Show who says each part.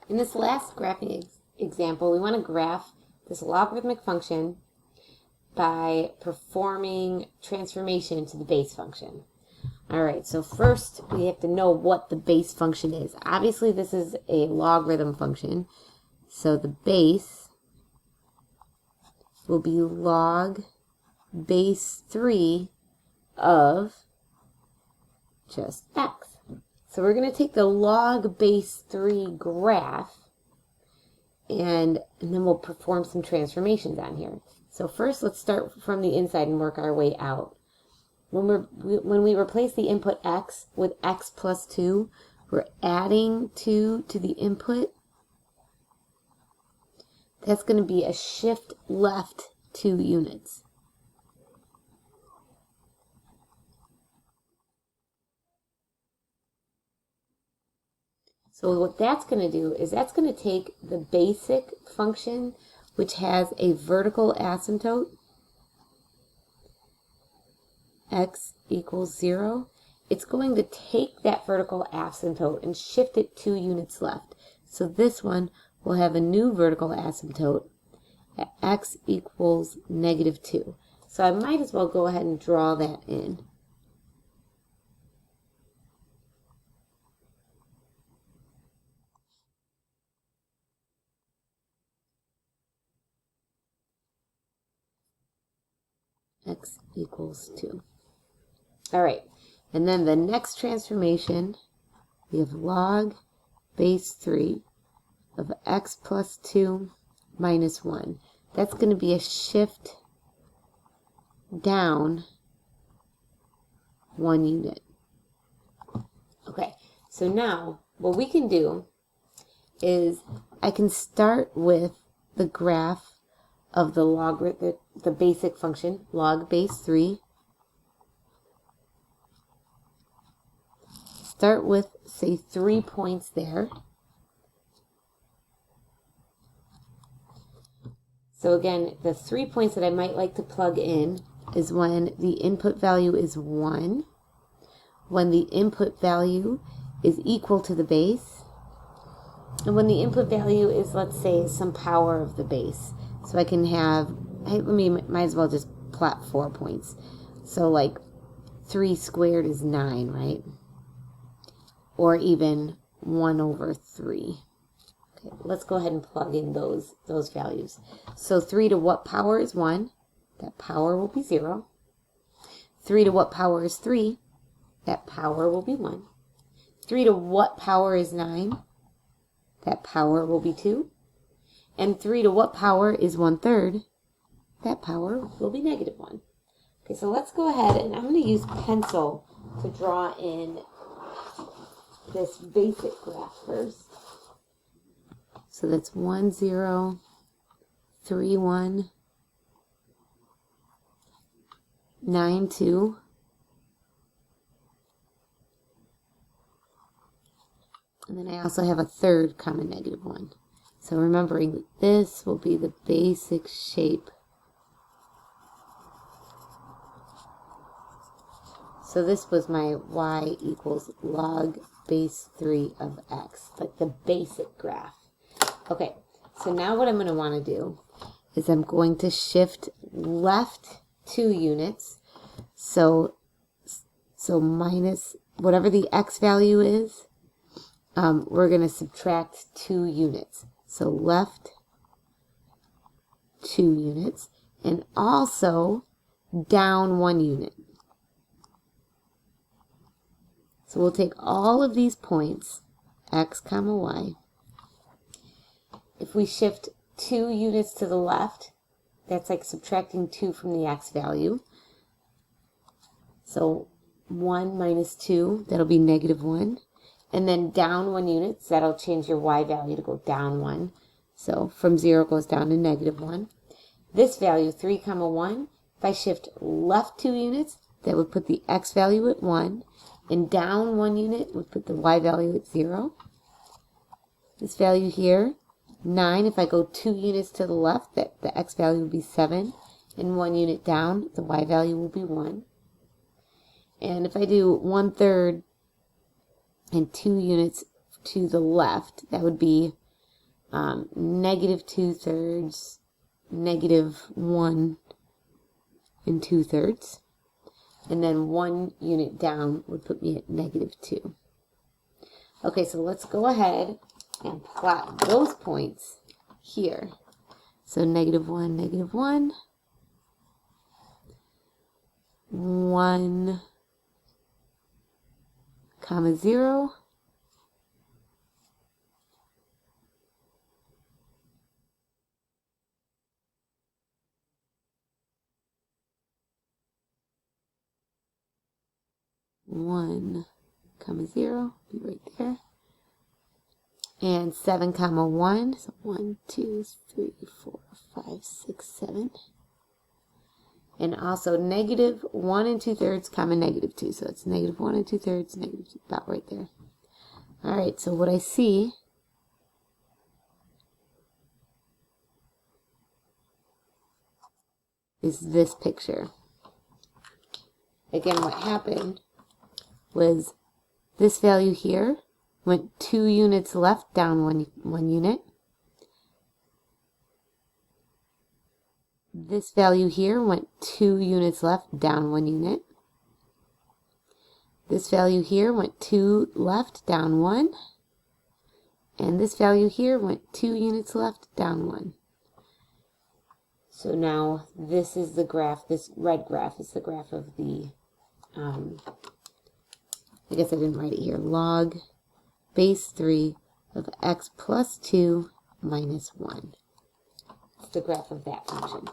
Speaker 1: In this last graphing example, we want to graph this logarithmic function by performing transformation to the base function. All right, so first we have to know what the base function is. Obviously, this is a logarithm function, so the base will be log base 3 of just x. So we're going to take the log base 3 graph, and then we'll perform some transformations on here. So first, let's start from the inside and work our way out. When we replace the input x with x plus 2, we're adding 2 to the input. That's going to be a shift left 2 units. So what that's going to do is that's going to take the basic function, which has a vertical asymptote, x equals 0. It's going to take that vertical asymptote and shift it 2 units left. So this one will have a new vertical asymptote at x equals -2. So I might as well go ahead and draw that in. X equals 2. All right, and then the next transformation, we have log base 3 of x plus 2 minus 1. That's going to be a shift down 1 unit. Okay, so now what we can do is I can start with the graph of the logarithm, the basic function, log base 3. Start with, say, 3 points there. So again, the 3 points that I might like to plug in is when the input value is 1, when the input value is equal to the base, and when the input value is, let's say, some power of the base. So I can have, might as well just plot 4 points. So like 3 squared is 9, right? Or even 1 over 3. Okay, let's go ahead and plug in those values. So 3 to what power is 1? That power will be 0. 3 to what power is 3? That power will be 1. 3 to what power is 9? That power will be 2. And 3 to what power is 1/3? That power will be -1. Okay, so let's go ahead and I'm going to use pencil to draw in this basic graph first. So that's 1, 0, 3, 1, 9, 2. And then I also have a third common -1. So remembering that this will be the basic shape. So this was my y equals log base 3 of x, like the basic graph. Okay, so now what I'm going to want to do is I'm going to shift left 2 units. So minus whatever the x value is, we're going to subtract 2 units. So left 2 units, and also down 1 unit. So we'll take all of these points, x comma y. If we shift 2 units to the left, that's like subtracting 2 from the x value. So 1 minus 2, that'll be -1. And then down 1 unit, so that'll change your y value to go down 1. So from 0 goes down to -1. This value, 3 comma 1, if I shift left 2 units, that would put the x value at 1. And down 1 unit would put the y value at 0. This value here, 9, if I go 2 units to the left, that the x value would be 7. And 1 unit down, the y value will be 1. And if I do 1/3 and 2 units to the left, that would be negative 2/3, negative 1 2/3. And then 1 unit down would put me at negative 2. Okay, so let's go ahead and plot those points here. So negative 1, negative 1, 1, comma 0, 1, comma 0, be right there. And 7, comma 1, so 1, 2, 3, 4, 5, 6, 7. And also negative 1 2/3, comma negative 2. So it's negative 1 2/3, negative 2, about right there. All right, so what I see is this picture. Again, what happened was this value here went 2 units left, down one unit. This value here went 2 units left, down 1 unit. This value here went 2 left, down 1. And this value here went 2 units left, down 1. So now this is the graph, this red graph is the graph of the, I guess I didn't write it here, log base 3 of x plus 2 minus 1. It's the graph of that function.